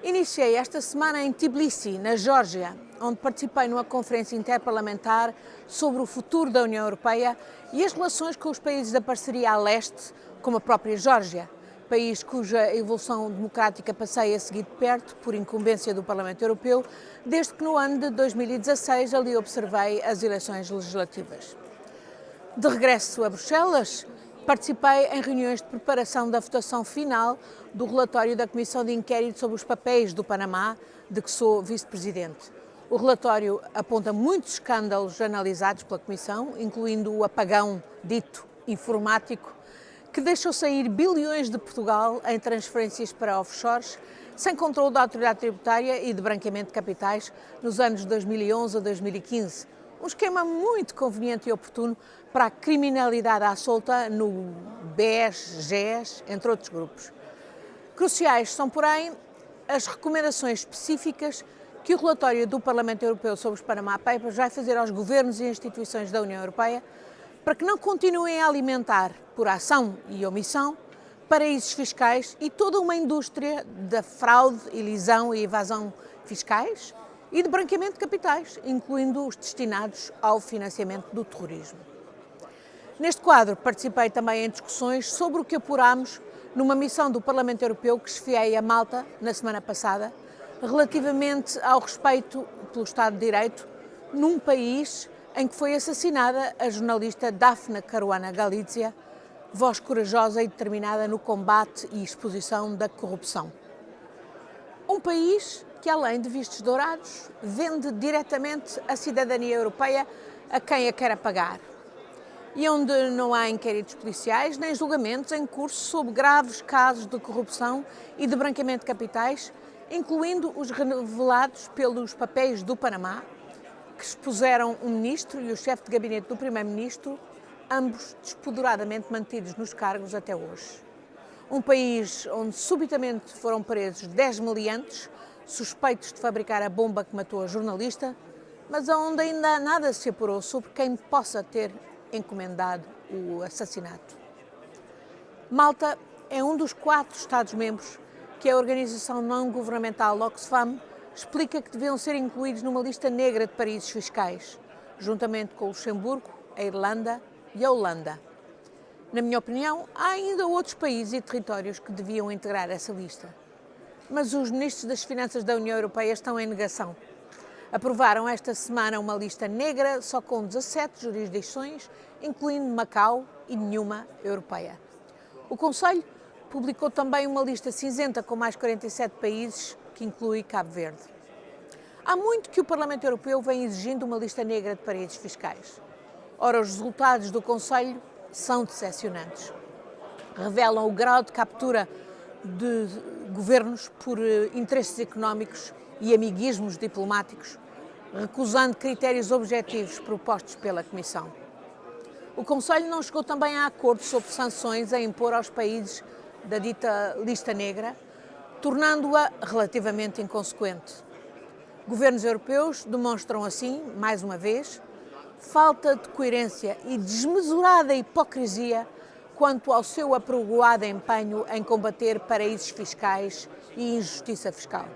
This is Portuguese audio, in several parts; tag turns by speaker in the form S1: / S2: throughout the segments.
S1: Iniciei esta semana em Tbilisi, na Geórgia, onde participei numa conferência interparlamentar sobre o futuro da União Europeia e as relações com os países da parceria a leste, como a própria Geórgia, país cuja evolução democrática passei a seguir de perto por incumbência do Parlamento Europeu, desde que no ano de 2016 ali observei as eleições legislativas. De regresso a Bruxelas, participei em reuniões de preparação da votação final do relatório da Comissão de Inquérito sobre os papéis do Panamá, de que sou vice-presidente. O relatório aponta muitos escândalos analisados pela Comissão, incluindo o apagão dito informático, que deixou sair bilhões de Portugal em transferências para offshores, sem controle da autoridade tributária e de branqueamento de capitais nos anos 2011 a 2015. Um esquema muito conveniente e oportuno para a criminalidade à solta no BES, GES, entre outros grupos. Cruciais são, porém, as recomendações específicas que o relatório do Parlamento Europeu sobre os Panama Papers vai fazer aos governos e instituições da União Europeia para que não continuem a alimentar, por ação e omissão, paraísos fiscais e toda uma indústria da fraude, elisão e evasão fiscais e de branqueamento de capitais, incluindo os destinados ao financiamento do terrorismo. Neste quadro, participei também em discussões sobre o que apurámos numa missão do Parlamento Europeu que esfiei a Malta na semana passada, relativamente ao respeito pelo Estado de Direito num país em que foi assassinada a jornalista Daphne Caruana Galizia, voz corajosa e determinada no combate e exposição da corrupção. Um país que, além de vistos dourados, vende diretamente a cidadania europeia a quem a quer apagar. E onde não há inquéritos policiais nem julgamentos em curso sobre graves casos de corrupção e de branqueamento de capitais, incluindo os revelados pelos papéis do Panamá, que expuseram um ministro e o chefe de gabinete do primeiro-ministro, ambos despoderadamente mantidos nos cargos até hoje. Um país onde subitamente foram presos 10 meliantes, suspeitos de fabricar a bomba que matou a jornalista, mas onde ainda nada se apurou sobre quem possa ter encomendado o assassinato. Malta é um dos 4 Estados-membros que a organização não-governamental Oxfam explica que deviam ser incluídos numa lista negra de paraísos fiscais, juntamente com o Luxemburgo, a Irlanda e a Holanda. Na minha opinião, há ainda outros países e territórios que deviam integrar essa lista. Mas os ministros das Finanças da União Europeia estão em negação. Aprovaram esta semana uma lista negra só com 17 jurisdições, incluindo Macau e nenhuma europeia. O Conselho publicou também uma lista cinzenta com mais 47 países, que inclui Cabo Verde. Há muito que o Parlamento Europeu vem exigindo uma lista negra de paraísos fiscais. Ora, os resultados do Conselho são decepcionantes. Revelam o grau de captura de governos por interesses económicos e amiguismos diplomáticos, recusando critérios objetivos propostos pela Comissão. O Conselho não chegou também a acordo sobre sanções a impor aos países da dita lista negra, tornando-a relativamente inconsequente. Governos europeus demonstram assim, mais uma vez, falta de coerência e desmesurada hipocrisia quanto ao seu apregoado empenho em combater paraísos fiscais e injustiça fiscal.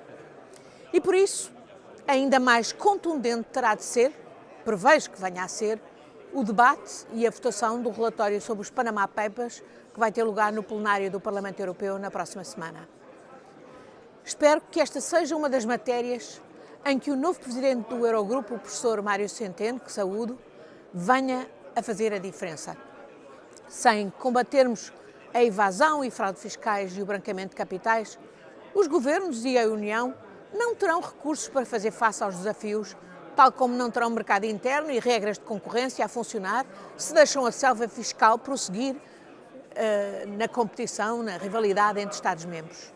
S1: E por isso, ainda mais contundente terá de ser, prevejo que venha a ser, o debate e a votação do relatório sobre os Panama Papers, que vai ter lugar no plenário do Parlamento Europeu na próxima semana. Espero que esta seja uma das matérias em que o novo presidente do Eurogrupo, o professor Mário Centeno, que saúdo, venha a fazer a diferença. Sem combatermos a evasão e fraude fiscais e o branqueamento de capitais, os governos e a União não terão recursos para fazer face aos desafios, tal como não terão mercado interno e regras de concorrência a funcionar, se deixam a selva fiscal prosseguir na competição, na rivalidade entre Estados-membros.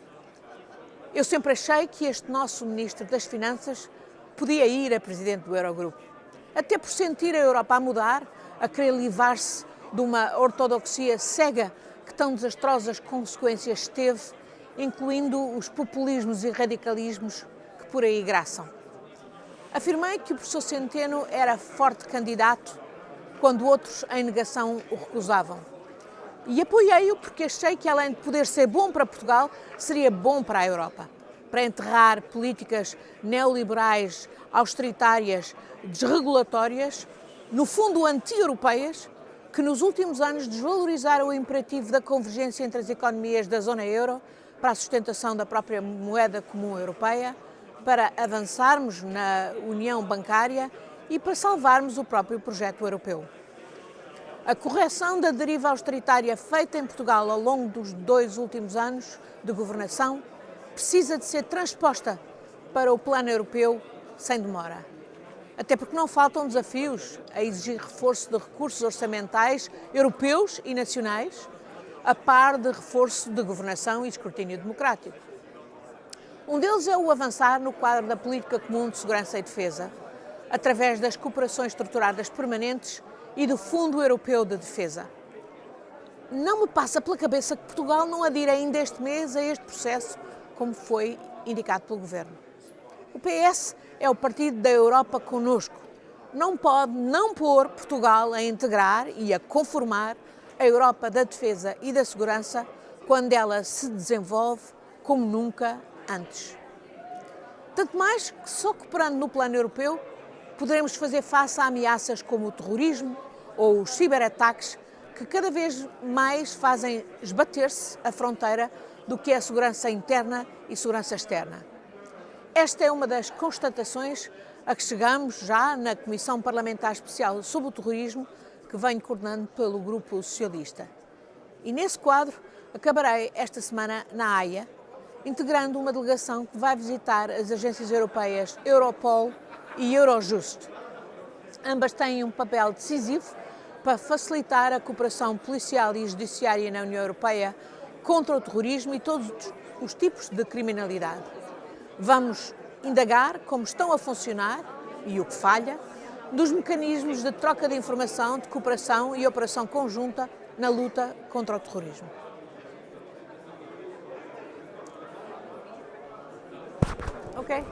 S1: Eu sempre achei que este nosso Ministro das Finanças podia ir a Presidente do Eurogrupo, até por sentir a Europa a mudar, a querer livrar-se de uma ortodoxia cega que tão desastrosas consequências teve, incluindo os populismos e radicalismos que por aí graçam. Afirmei que o professor Centeno era forte candidato quando outros em negação o recusavam. E apoiei-o porque achei que, além de poder ser bom para Portugal, seria bom para a Europa. para enterrar políticas neoliberais, austeritárias, desregulatórias, no fundo anti-europeias, que nos últimos anos desvalorizaram o imperativo da convergência entre as economias da zona euro para a sustentação da própria moeda comum europeia, para avançarmos na união bancária e para salvarmos o próprio projeto europeu. A correção da deriva austeritária feita em Portugal ao longo dos 2 últimos anos de governação precisa de ser transposta para o plano europeu sem demora. Até porque não faltam desafios a exigir reforço de recursos orçamentais europeus e nacionais, a par de reforço de governação e escrutínio democrático. Um deles é o avançar no quadro da política comum de segurança e defesa, através das cooperações estruturadas permanentes e do Fundo Europeu de Defesa. Não me passa pela cabeça que Portugal não adira ainda este mês a este processo, como foi indicado pelo Governo. O PS é o partido da Europa connosco. Não pode não pôr Portugal a integrar e a conformar a Europa da defesa e da segurança quando ela se desenvolve como nunca antes. Tanto mais que só cooperando no plano europeu poderemos fazer face a ameaças como o terrorismo ou os ciberataques que cada vez mais fazem esbater-se a fronteira do que é a segurança interna e segurança externa. Esta é uma das constatações a que chegamos já na Comissão Parlamentar Especial sobre o Terrorismo, que venho coordenando pelo Grupo Socialista. E nesse quadro, acabarei esta semana na Haia, integrando uma delegação que vai visitar as agências europeias Europol e Eurojust. Ambas têm um papel decisivo para facilitar a cooperação policial e judiciária na União Europeia contra o terrorismo e todos os tipos de criminalidade. Vamos indagar como estão a funcionar e o que falha dos mecanismos de troca de informação, de cooperação e operação conjunta na luta contra o terrorismo. Ok?